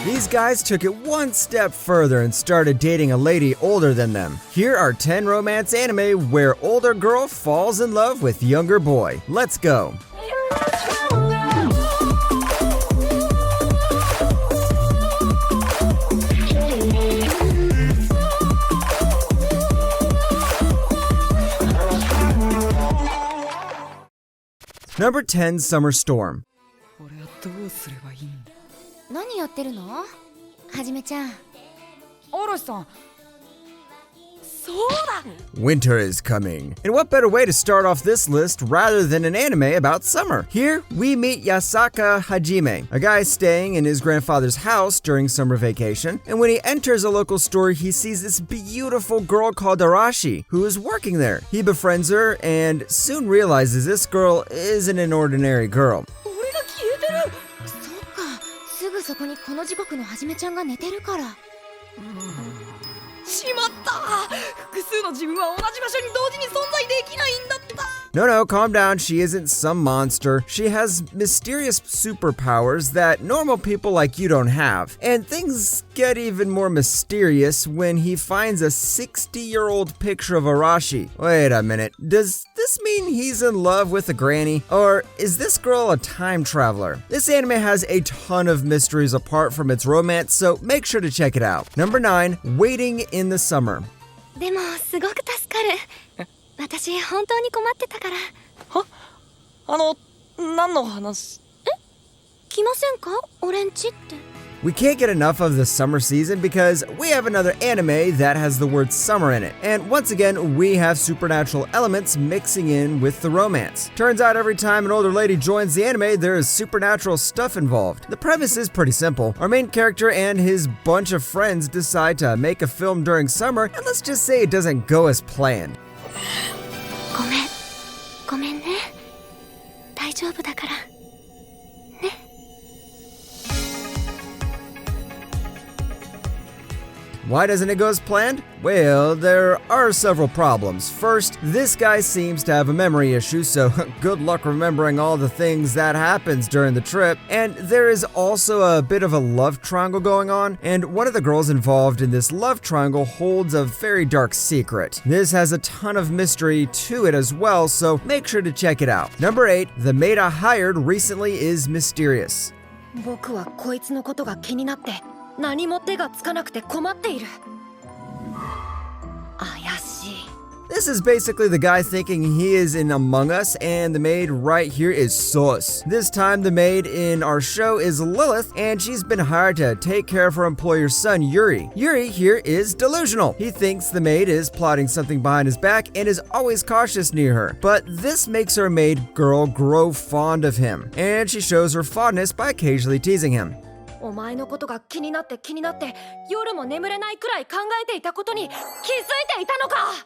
These guys took it one step further and started dating a lady older than them. Here are 10 romance anime where older girl falls in love with younger boy. Let's go. Number 10, Summer Storm. 俺はどうすればいいんだ。何やってるの？はじめちゃん。嵐さん。そうだ。 Winter is coming. And what better way to start off this list rather than an anime about summer? Here, we meet Yasaka Hajime, a guy staying in his grandfather's house during summer vacation. And when he enters a local store, he sees this beautiful girl called Arashi, who is working there. He befriends her and soon realizes this girl isn't an ordinary girl. 俺が消えてる。そっか。すぐそこにこの時刻のはじめちゃんが寝てるから。しまった。複数の自分は同じ場所に同時に存在できないんだった。 No, calm down. She isn't some monster. She has mysterious superpowers that normal people like you don't have. And things get even more mysterious when he finds a 60-year-old picture of Arashi. Wait a minute. Does this mean he's in love with a granny? Or is this girl a time traveler? This anime has a ton of mysteries apart from its romance, so make sure to check it out. Number 9, Waiting in the Summer. でもすごく助かる。私本当に困ってたから。は？何の話？来ませんか？俺んちって。 We can't get enough of the summer season because we have another anime that has the word summer in it. And once again, we have supernatural elements mixing in with the romance. Turns out every time an older lady joins the anime, there is supernatural stuff involved. The premise is pretty simple. Our main character and his bunch of friends decide to make a film during summer, and let's just say it doesn't go as planned. ごめんね。大丈夫だから。ね。 Why doesn't it go as planned? Well, there are several problems. First, this guy seems to have a memory issue, so good luck remembering all the things that happens during the trip. And there is also a bit of a love triangle going on, and one of the girls involved in this love triangle holds a very dark secret. This has a ton of mystery to it as well, so make sure to check it out. Number 8, the maid I hired recently is mysterious. 僕はこいつのことが気になって。 何も手がつかなくて困っている。怪しい。 This is basically the guy thinking he is in Among Us, and the maid right here is sus. This time the maid in our show is Lilith, and she's been hired to take care of her employer's son, Yuri. Yuri here is delusional. He thinks the maid is plotting something behind his back and is always cautious near her. But this makes our maid girl grow fond of him, and she shows her fondness by occasionally teasing him. お前のことが気になって夜も眠れないくらい考えていたことに気づいていたのか。はい。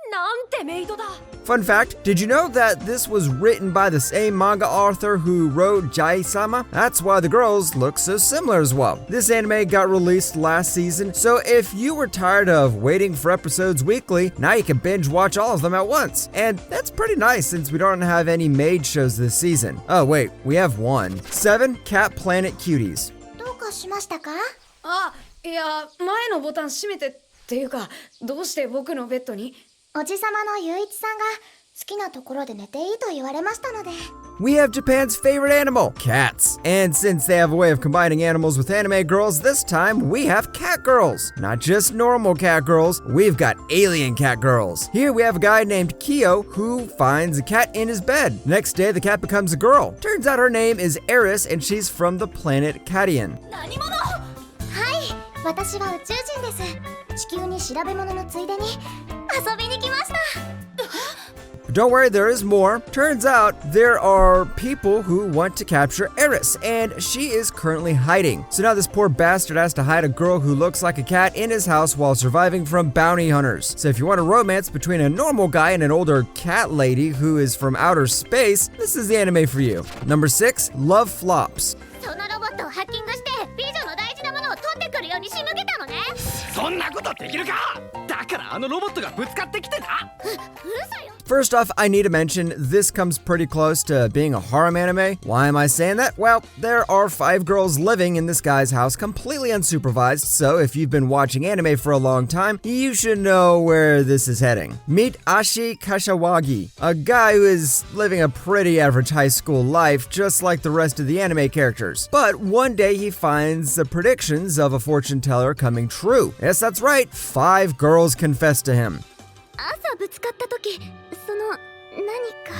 なんてメイドだ。 Fun fact, did you know that this was written by the same manga author who wrote Jai-sama? That's why the girls look so similar as well. This anime got released last season, so if you were tired of waiting for episodes weekly, now you can binge watch all of them at once. And that's pretty nice since we don't have any maid shows this season. Oh wait, we have one. 7, Cat Planet Cuties. どうかしましたか？いや、前のボタン閉めてっていうか、どうして僕のベッドに？ おじさまのゆういちさんが好きなところで寝ていいと言われましたので。 We have Japan's favorite animal, cats. And since they have a way of combining animals with anime girls, this time we have cat girls. Not just normal cat girls, we've got alien cat girls. Here we have a guy named Kyo who finds a cat in his bed. Next day, the cat becomes a girl. Turns out her name is Eris and she's from the planet Katian. 何者？はい、私は宇宙人です。地球に調べ物のついでに遊びに来ました。 Don't worry, there is more. Turns out there are people who want to capture Eris, and she is currently hiding. So now this poor bastard has to hide a girl who looks like a cat in his house while surviving from bounty hunters. So if you want a romance between a normal guy and an older cat lady who is from outer space, this is the anime for you. Number 6, Love Flops. そのロボットをハッキングして美女の大事なものを取ってくるように仕向けたのね。そんなことできるか。だからあのロボットがぶつかってきてた。嘘よ。 First off, I need to mention this comes pretty close to being a harem anime. Why am I saying that? Well, there are 5 girls living in this guy's house completely unsupervised, so if you've been watching anime for a long time, you should know where this is heading. Meet Ashi Kashawagi, a guy who is living a pretty average high school life just like the rest of the anime characters. But one day he finds the predictions of a fortune teller coming true. Yes, that's right, 5 girls confess to him. 朝ぶつかった時、その何か。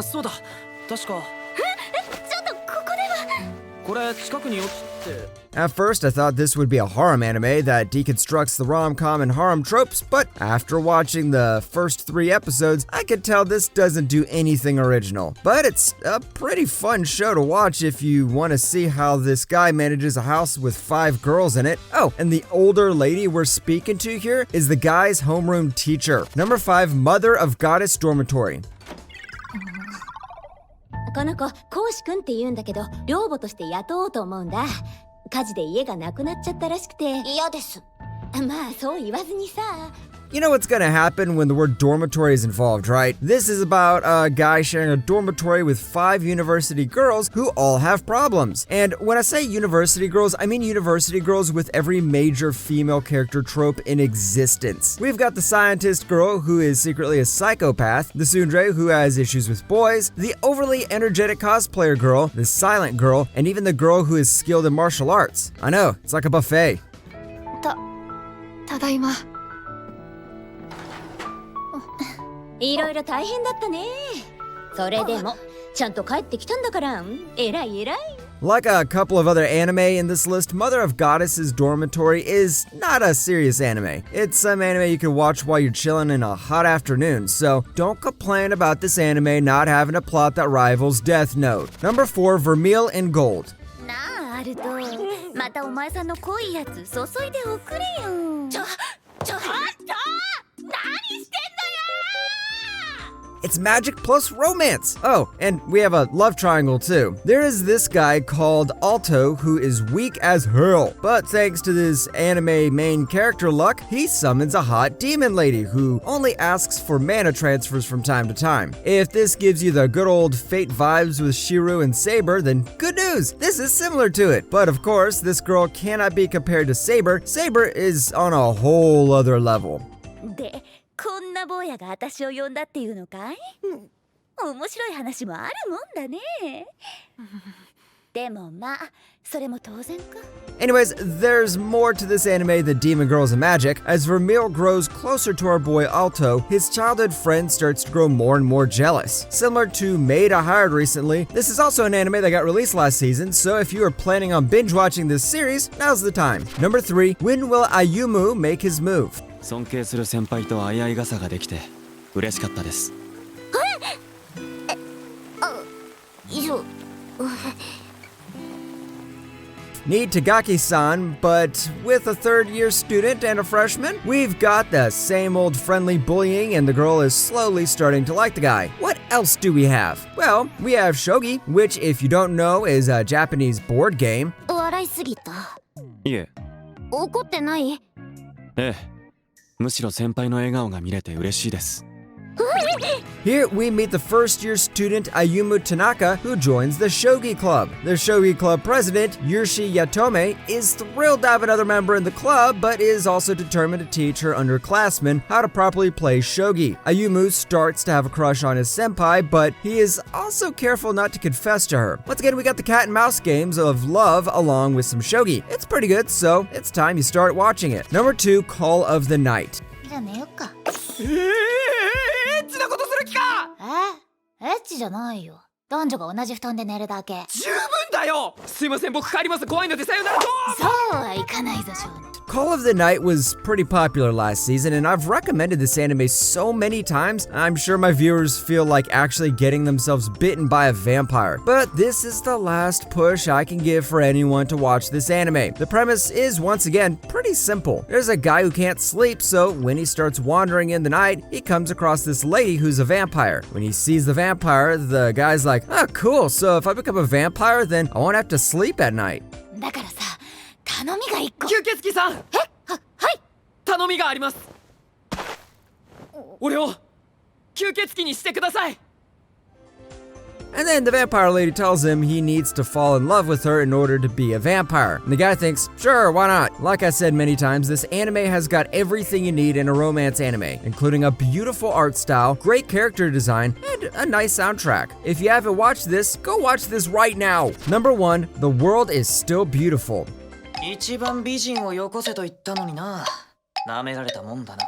そうだ。確か。ちょっとここでは。これ近くに落ちて。 At first, I thought this would be a harem anime that deconstructs the rom-com and harem tropes, but after watching the first 3 episodes, I could tell this doesn't do anything original. But it's a pretty fun show to watch if you want to see how this guy manages a house with 5 girls in it. Oh, and the older lady we're speaking to here is the guy's homeroom teacher. Number 5, Mother of Goddess Dormitory. この子、コウシ君って言うんだけど、寮母として雇おうと思うんだ。火事で家がなくなっちゃったらしくて。嫌です。まあ、そう言わずにさ。You know what's gonna happen when the word dormitory is involved, right? This is about a guy sharing a dormitory with 5 university girls who all have problems. And when I say university girls, I mean university girls with every major female character trope in existence. We've got the scientist girl who is secretly a psychopath, the tsundere who has issues with boys, the overly energetic cosplayer girl, the silent girl, and even the girl who is skilled in martial arts. I know, it's like a buffet. ただいま。いろいろ大変だったね。それでもちゃんと帰ってきたんだから、偉い偉い。Like a couple of other anime in this list, Mother of Goddess's Dormitory is not a serious anime. It's some anime you can watch while you're chilling in a hot afternoon, so don't complain about this anime not having a plot that rivals Death Note. Number 4, Vermeil in Gold. なあ、アルト。またお前さんの濃いやつ注いでおくれよ。ちょっと何してんのよ。 It's magic plus romance! Oh, and we have a love triangle too. There is this guy called Alto who is weak as hell, but thanks to this anime main character luck, he summons a hot demon lady who only asks for mana transfers from time to time. If this gives you the good old fate vibes with Shiru and Saber, then good news! This is similar to it. But of course, this girl cannot be compared to Saber. Saber is on a whole other level. で、こんな坊やが私を呼んだっていうのかい？面白い話もあるもんだね。でもまあ、それも当然か。Anyways, there's more to this anime than Demon Girls and Magic. As Vermeil grows closer to our boy Alto, his childhood friend starts to grow more and more jealous. Similar to Maid I Hired recently, this is also an anime that got released last season, so if you are planning on binge watching this series, now's the time. Number 3, when will Ayumu make his move? 尊敬する先輩と相合い傘ができて嬉しかったです。Need Tagaki-san, but with a third-year student and a freshman, we've got the same old friendly bullying and the girl is slowly starting to like the guy. What else do we have? Well, we have Shogi, which if you don't know is a Japanese board game. 笑いすぎた。いえ。怒ってない？ええ。むしろ先輩の笑顔が見れて嬉しいです。Here we meet the first-year student Ayumu Tanaka who joins the Shogi Club. The Shogi Club president, Yurshi Yatome, is thrilled to have another member in the club, but is also determined to teach her underclassmen how to properly play Shogi. Ayumu starts to have a crush on his senpai, but he is also careful not to confess to her. Once again, we got the cat and mouse games of love along with some Shogi. It's pretty good, so it's time you start watching it. Number 2, Call of the Night. じゃあ寝よっか。エッチなことする気か。エッチじゃないよ。男女が同じ布団で寝るだけ。十分だよ。すいません、僕帰ります。怖いのでさよならと。そうはいかないぞ、少年。Call of the Night was pretty popular last season, and I've recommended this anime so many times, I'm sure my viewers feel like actually getting themselves bitten by a vampire. But this is the last push I can give for anyone to watch this anime. The premise is, once again, pretty simple. There's a guy who can't sleep, so when he starts wandering in the night, he comes across this lady who's a vampire. When he sees the vampire, the guy's like, oh cool, so if I become a vampire, then I won't have to sleep at night. だからさ、頼みが一個。吸血鬼さん、はい。頼みがあります。俺を吸血鬼にしてください。 And then the vampire lady tells him he needs to fall in love with her in order to be a vampire. And the guy thinks, sure, why not? Like I said many times, this anime has got everything you need in a romance anime, including a beautiful art style, great character design, and a nice soundtrack. If you haven't watched this, go watch this right now. Number 1, the world is still beautiful. 一番美人をよこせと言ったのにな。舐められたもんだな。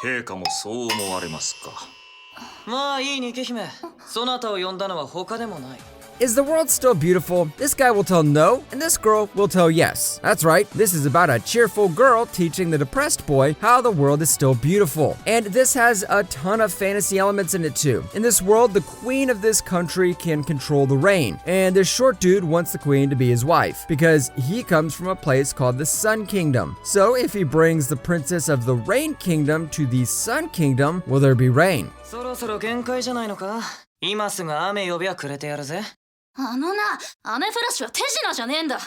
陛下もそう思われますか。まあいい肉姫。そなたを呼んだのは他でもない。 Is the world still beautiful? This guy will tell no, and this girl will tell yes. That's right, this is about a cheerful girl teaching the depressed boy how the world is still beautiful. And this has a ton of fantasy elements in it too. In this world, the queen of this country can control the rain, and this short dude wants the queen to be his wife, because he comes from a place called the Sun Kingdom. So if he brings the princess of the Rain Kingdom to the Sun Kingdom, will there be rain? そろそろ限界じゃないのか。今すぐ雨呼びはくれてやるぜ。あのな、アメフラッシュは手品じゃねえんだ。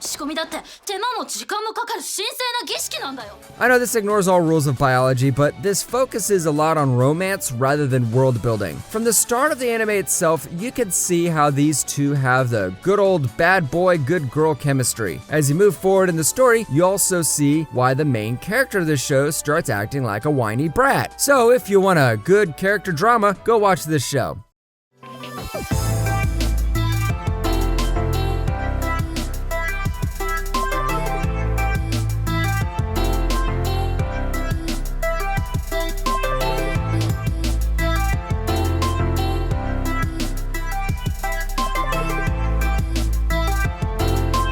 仕込みだって手間も時間もかかる神聖な儀式なんだよ。 I know this ignores all rules of biology, but this focuses a lot on romance rather than world building. From the start of the anime itself, you can see how these two have the good old bad boy, good girl chemistry. As you move forward in the story, you also see why the main character of the show starts acting like a whiny brat. So if you want a good character drama, go watch this show.